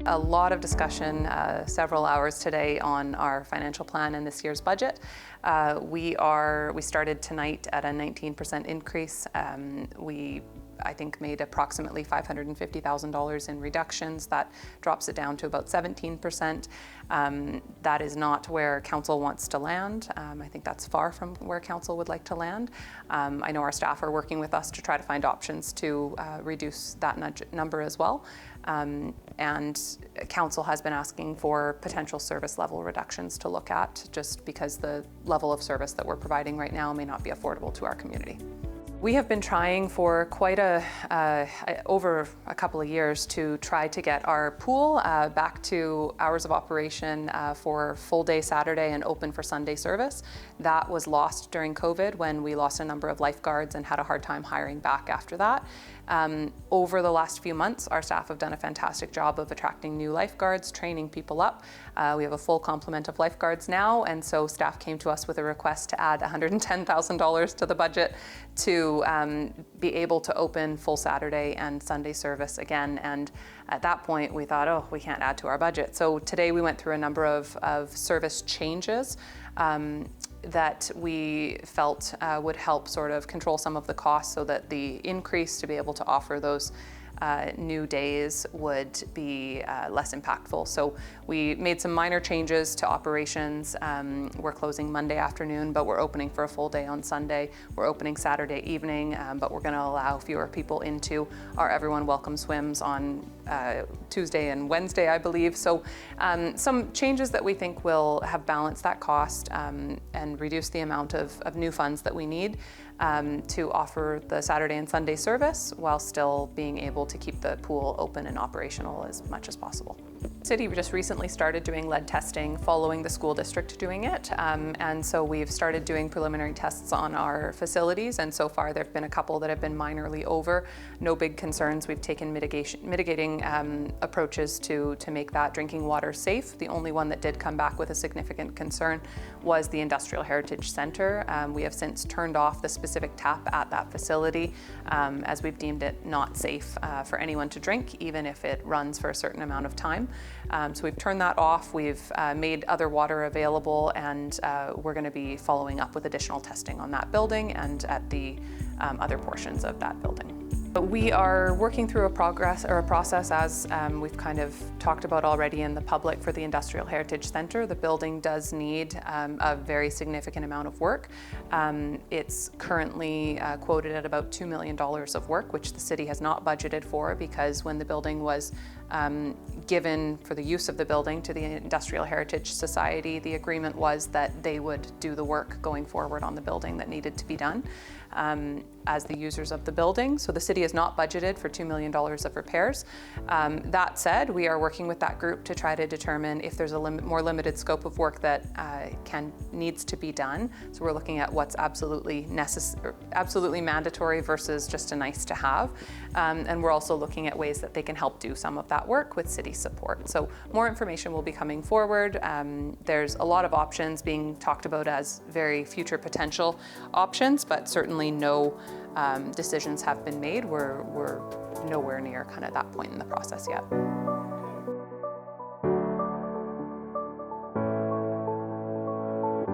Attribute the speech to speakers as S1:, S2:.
S1: a lot of discussion, several hours today on our financial plan and this year's budget. We started tonight at a 19% increase. I think made approximately $550,000 in reductions. That drops it down to about 17%. That is not where council wants to land. I think that's far from where council would like to land. I know our staff are working with us to try to find options to reduce that number as well. And council has been asking for potential service level reductions to look at, just because the level of service that we're providing right now may not be affordable to our community. We have been trying for quite over a couple of years to try to get our pool back to hours of operation for full day Saturday and open for Sunday service. That was lost during COVID when we lost a number of lifeguards and had a hard time hiring back after that. Over the last few months, our staff have done a fantastic job of attracting new lifeguards, training people up. We have a full complement of lifeguards now, and so staff came to us with a request to add $110,000 to the budget to be able to open full Saturday and Sunday service again. And at that point, we thought, oh, we can't add to our budget. So today we went through a number of service changes that we felt would help sort of control some of the costs, so that the increase to be able to offer those new days would be less impactful. So we made some minor changes to operations. We're closing Monday afternoon, but we're opening for a full day on Sunday. We're opening Saturday evening, but we're going to allow fewer people into our Everyone Welcome swims on Tuesday and Wednesday, I believe. So some changes that we think will have balanced that cost and reduce the amount of new funds that we need to offer the Saturday and Sunday service, while still being able to keep the pool open and operational as much as possible. The city just recently started doing lead testing following the school district doing it. And so we've started doing preliminary tests on our facilities, and so far there have been a couple that have been minorly over. No big concerns. We've taken mitigating approaches to make that drinking water safe. The only one that did come back with a significant concern was the Industrial Heritage Center. We have since turned off the specific tap at that facility, as we've deemed it not safe for anyone to drink, even if it runs for a certain amount of time. So we've turned that off. We've made other water available, and we're going to be following up with additional testing on that building and at the other portions of that building. We are working through a process, as we've kind of talked about already in the public, for the Industrial Heritage Center. The building does need a very significant amount of work. It's currently quoted at about $2 million of work, which the city has not budgeted for, because when the building was given for the use of the building to the Industrial Heritage Society, the agreement was that they would do the work going forward on the building that needed to be done as the users of the building. So the city has not budgeted for $2 million of repairs. That said, we are working with that group to try to determine if there's a more limited scope of work that needs to be done. So we're looking at what's absolutely mandatory versus just a nice to have. And we're also looking at ways that they can help do some of that work with city support. So more information will be coming forward. There's a lot of options being talked about as very future potential options, but certainly no decisions have been made. We're nowhere near kind of that point in the process yet.